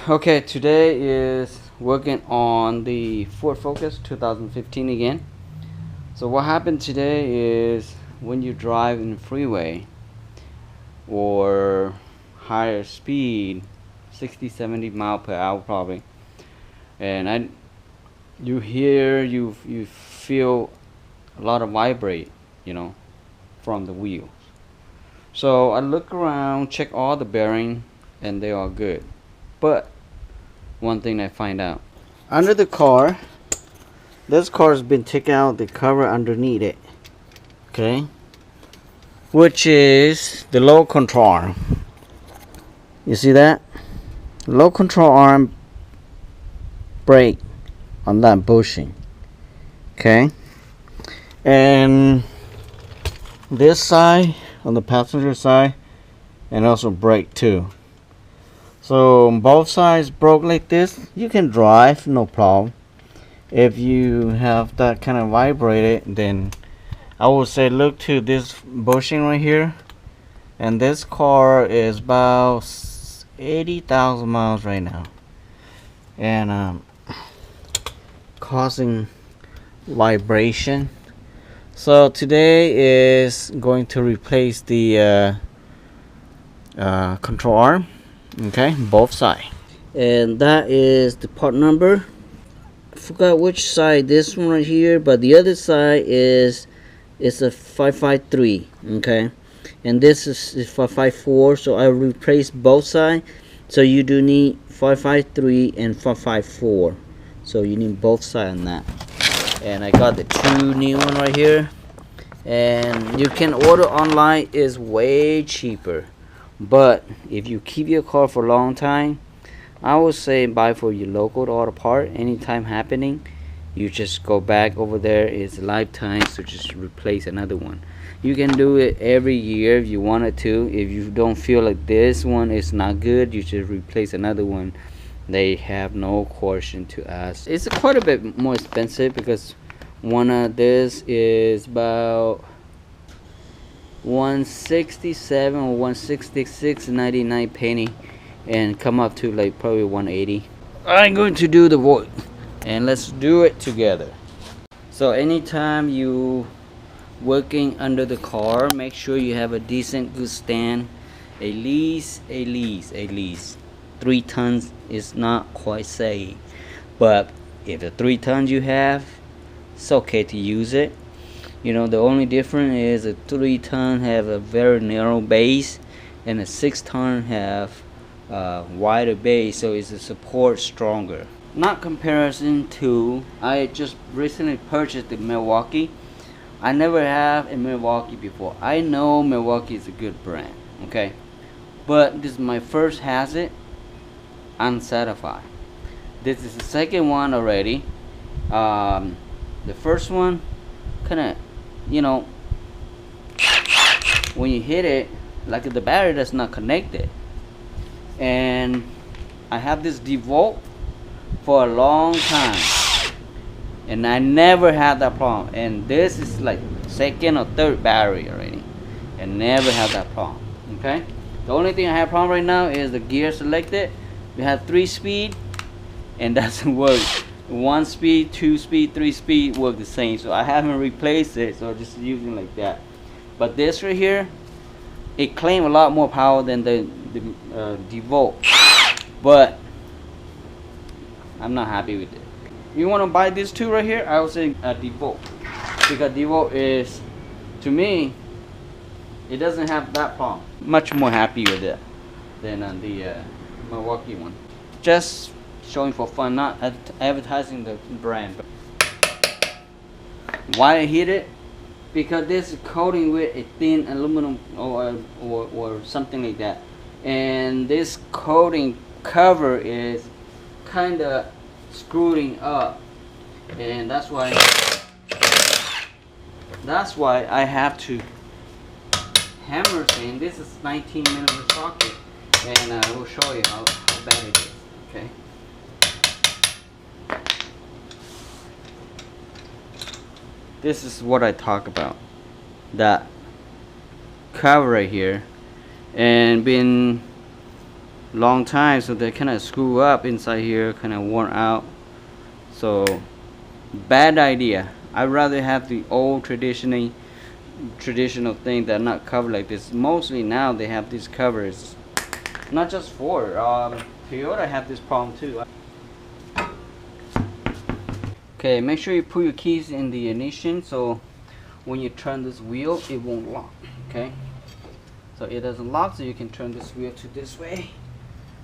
Okay, today is working on the Ford Focus 2015 again. So what happened today is when you drive in the freeway or higher speed, 60 70 mile per hour probably, and you feel a lot of vibrate, you know, from the wheel. So I look around, check all the bearing, and they are good. But one thing I find out, under the car, this car has been taken out the cover underneath it, okay, which is the low control arm. You see that? Low control arm brake on that bushing, okay, and this side on the passenger side, and also brake too. So both sides broke like this. You can drive no problem. If you have that kind of vibrated, then I would say look to this bushing right here. And this car is about 80,000 miles right now, and causing vibration. So today is going to replace the control arm, okay, both sides. And that is the part number. I forgot which side, this one right here, but the other side is a 553, okay, and this is 554. So I replaced both sides. So you do need 553 and 554, so you need both sides on that. And I got the two new one right here, and you can order online, is way cheaper. But if you keep your car for a long time, I would say buy for your local auto part. Anytime happening, you just go back over there. It's lifetime, so just replace another one. You can do it every year if you wanted to. If you don't feel like this one is not good, you should replace another one. They have no question to ask. It's quite a bit more expensive because one of this is about 167 or 166.99 penny, and come up to like probably 180. I'm going to do the void, and let's do it together. So anytime you working under the car, make sure you have a decent good stand. At least 3 tons is not quite safe, but if the 3 tons you have, it's okay to use it. You know, the only difference is a 3 ton have a very narrow base, and a 6 ton have wider base, so it's a support stronger. Not comparison to, I just recently purchased the Milwaukee. I never have a Milwaukee before. I know Milwaukee is a good brand, okay, but this is my first hazard. Unsatisfied. This is the second one already. The first one kind of, you know, when you hit it, like the battery that's not connected. And I have this DeWalt for a long time, and I never had that problem. And this is like second or third battery already, and never had that problem. Okay, the only thing I have problem right now is the gear selected. We have 3 speed, and doesn't work. 1 speed, 2 speed, 3 speed work the same. So I haven't replaced it, so just using like that. But this right here, it claims a lot more power than the DeWalt, but I'm not happy with it. You want to buy these two right here, I would say DeWalt, because DeWalt is, to me, it doesn't have that problem. Much more happy with it than the Milwaukee one. Just showing for fun, not advertising the brand. Why I hit it? Because this is coating with a thin aluminum or something like that, and this coating cover is kind of screwing up, and that's why I have to hammer thing. This is 19 millimeter socket, and I will show you how bad it is. Okay. This is what I talk about. That cover right here, and been long time, so they kind of screw up inside here, kind of worn out. So bad idea. I'd rather have the old traditional thing that are not covered like this. Mostly now they have these covers, not just Ford, Toyota have this problem too. Okay, make sure you put your keys in the ignition, so when you turn this wheel it won't lock. Okay, so it doesn't lock, so you can turn this wheel to this way,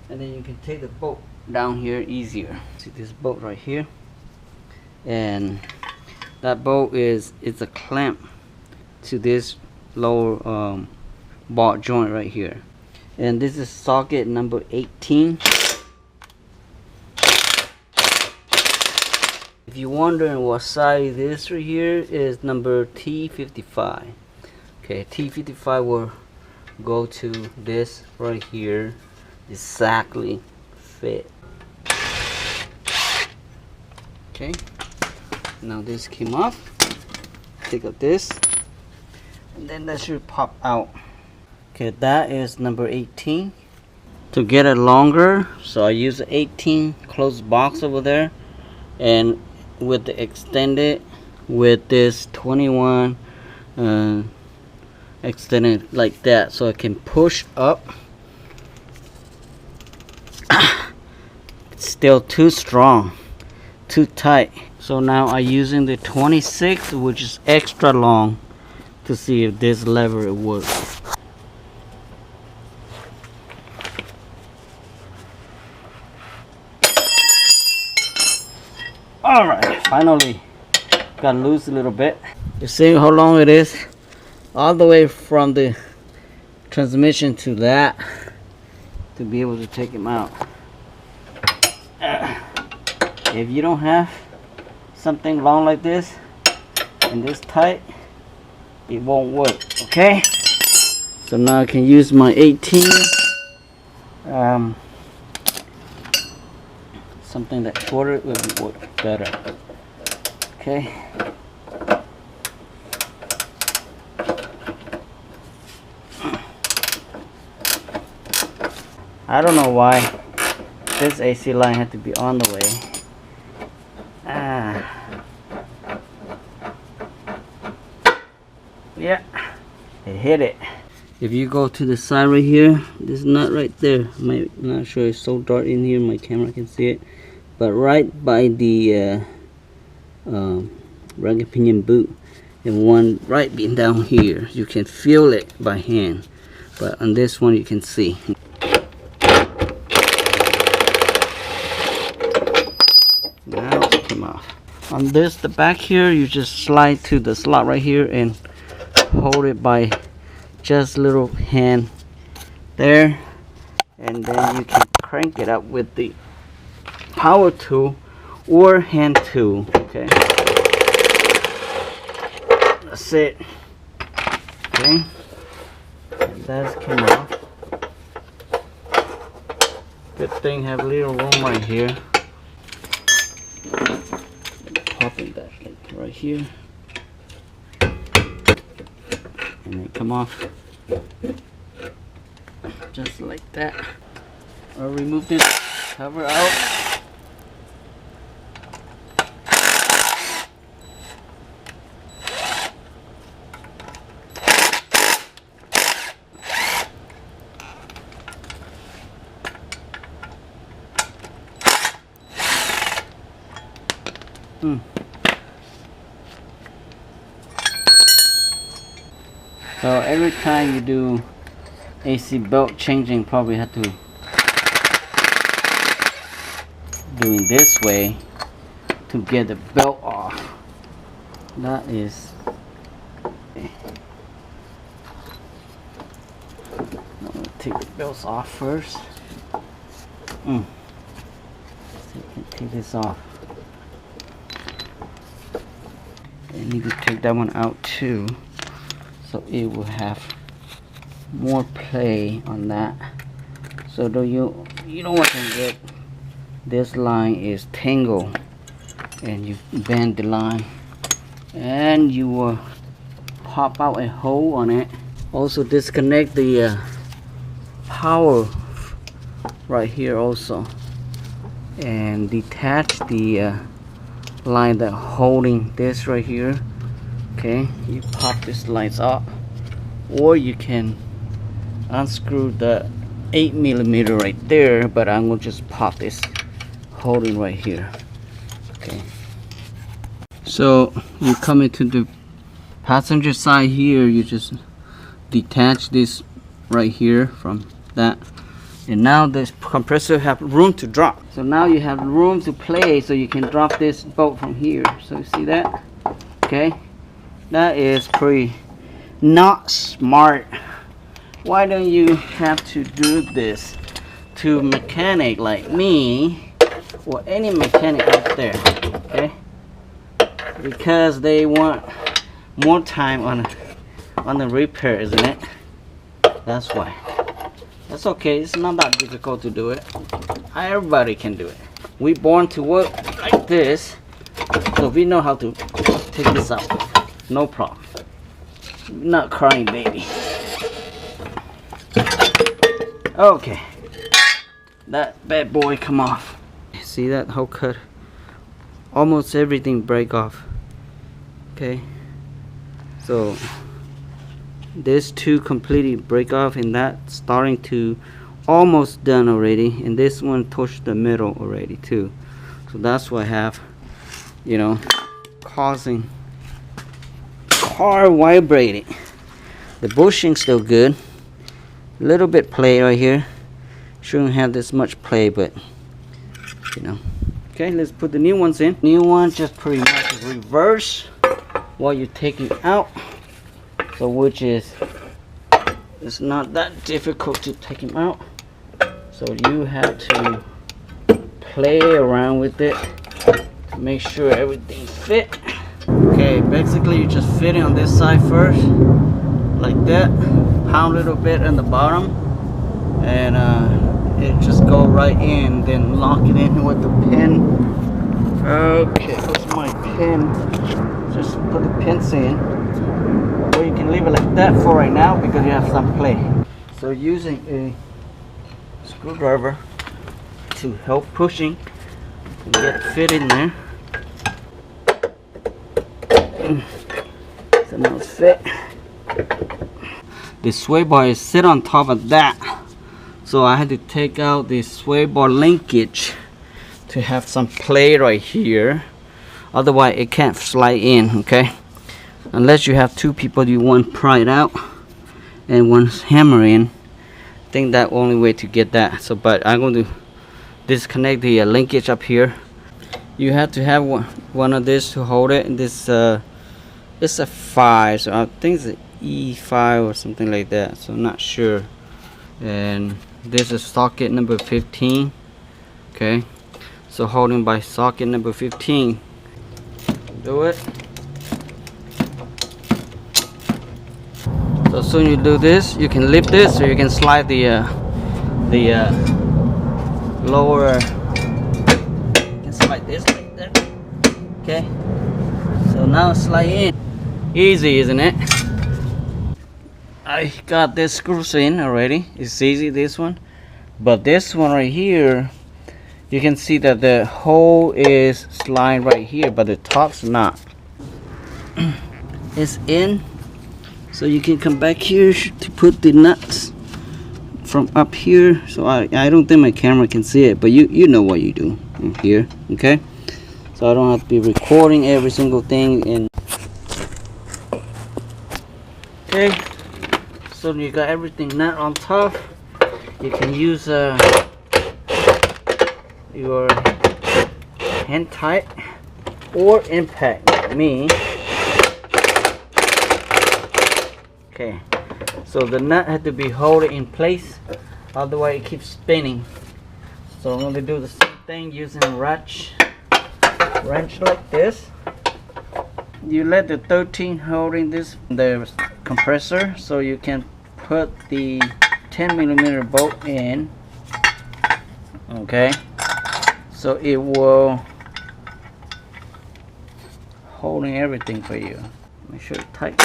and then you can take the bolt down here easier. See this bolt right here, and that bolt is a clamp to this lower bolt joint right here. And this is socket number 18. If you're wondering what size this right here is, number T55. Okay, T55 will go to this right here, exactly fit. Okay, now this came off. Take out this, and then that should pop out. Okay, that is number 18. To get it longer, so I use the 18 closed box over there, and with the extended with this 21 extended like that, so I can push up. It's still too strong, too tight. So now I'm using the 26, which is extra long, to see if this lever works. Alright, finally got loose a little bit. You see how long it is? All the way from the transmission to that, to be able to take him out. If you don't have something long like this and this tight, it won't work. Okay, so now I can use my 18, something that shorter will work better. Okay, I don't know why this AC line had to be on the way. Yeah, it hit it. If you go to the side right here, this nut right there, I'm not sure, it's so dark in here my camera can see it, but right by the ragged pinion boot, and one right down here, you can feel it by hand, but on this one you can see. Now it came off. On this, the back here, you just slide to the slot right here and hold it by just little hand there, and then you can crank it up with the power tool or hand tool. Okay, that's it. Okay, and that came off. Good thing have a little room right here. Popping that like right here, and then come off just like that. I'll remove this cover out. So every time you do AC belt changing, probably have to doing this way to get the belt off. That is okay. I'm gonna take the belts off first. So you can take this off. I need to take that one out too, so it will have more play on that. So you don't want to get this line is tangled, and you bend the line, and you will pop out a hole on it. Also disconnect the power right here also, and detach the line that holding this right here. Okay, you pop this lines up, or you can unscrew the 8mm right there, but I'm gonna just pop this holding right here. Okay, so you come into the passenger side here, you just detach this right here from that, and now this compressor have room to drop. So now you have room to play, so you can drop this bolt from here. So you see that? Okay, that is pretty not smart. Why don't you have to do this to mechanic like me or any mechanic out there? Okay, because they want more time on the repair, isn't it? That's why. That's okay, it's not that difficult to do it. Everybody can do it. We born to work like this, so we know how to take this out. No problem. Not crying, baby. Okay, that bad boy come off. See that whole cut? Almost everything break off. Okay, so this two completely break off, and that starting to almost done already, and this one touched the middle already too. So that's what I have, you know, causing car vibrating. The bushing still good, a little bit play right here, shouldn't have this much play, but you know. Okay, let's put the new ones in. New one just pretty much reverse while you're taking out, so which is, it's not that difficult to take them out. So you have to play around with it to make sure everything fit. Okay, basically you just fit it on this side first, like that. Pound a little bit on the bottom, and it just go right in. Then lock it in with the pin. Okay, what's my pin? Just put the pins in. Or you can leave it like that for right now because you have some play. So using a screwdriver to help pushing and get it fit in there. So now it's fit. The sway bar is sit on top of that, so I had to take out the sway bar linkage to have some play right here, otherwise it can't slide in. Okay, unless you have two people, you one pry it out and one's hammer in. I think that only way to get that. So but I'm going to disconnect the linkage up here. You have to have one of this to hold it, and this it's a 5, so I think it's an E5 or something like that, so I'm not sure. And this is socket number 15. Okay, so holding by socket number 15. Do it. So as soon as you do this, you can lift this, or you can slide the lower. You can slide this like that. Okay, so now slide in. Easy, isn't it? I got this screws in already. It's easy, this one, but this one right here, you can see that the hole is sliding right here, but the top's not. It's in, so you can come back here to put the nuts from up here. So I don't think my camera can see it, but you know what you do here. Okay, so I don't have to be recording every single thing. And okay, so you got everything nut on top. You can use your hand tight or impact like me. Okay, so the nut had to be held in place, otherwise it keeps spinning. So I'm going to do the same thing using a wrench like this. You let the 13 holding this the compressor, so you can put the 10mm bolt in. Okay, so it will holding everything for you. Make sure it's tight.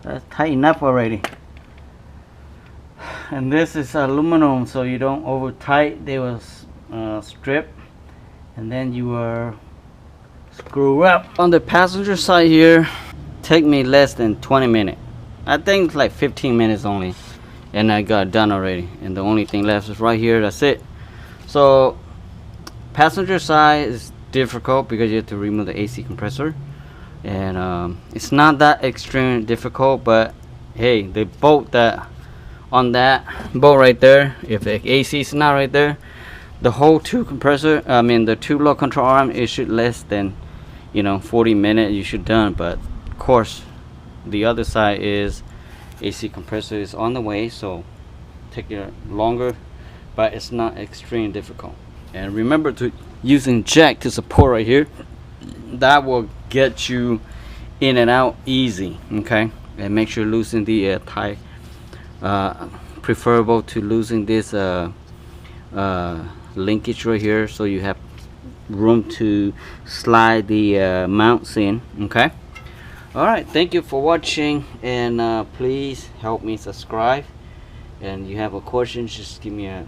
That's tight enough already. and this is aluminum, so you don't over tight. They will strip, and then you will screw up. On the passenger side here, take me less than 20 minutes. I think it's like 15 minutes only, and I got done already. And the only thing left is right here. That's it. So passenger side is difficult because you have to remove the AC compressor, and it's not that extremely difficult, but hey, the bolt that on that bolt right there, if the AC is not right there, the whole the two low control arm, it should less than 40 minutes you should done. But of course the other side is AC compressor is on the way, so take it longer, but it's not extremely difficult. And remember to using jack to support right here. That will get you in and out easy. Okay, and make sure loosen the tie. Preferable to losing this linkage right here, so you have room to slide the mounts in. Okay, all right, thank you for watching, and please help me subscribe. And you have a question, just give me a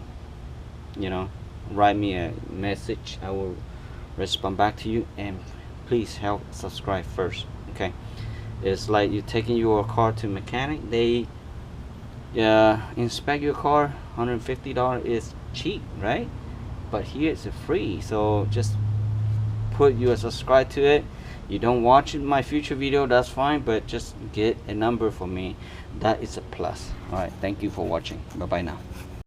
write me a message. I will respond back to you, and please help subscribe first. Okay, it's like you taking your car to mechanic, they inspect your car. $150 is cheap, right? But here it's free, so just put you a subscribe to it. You don't watch my future video, that's fine, but just get a number for me. That is a plus. All right, thank you for watching. Bye bye now.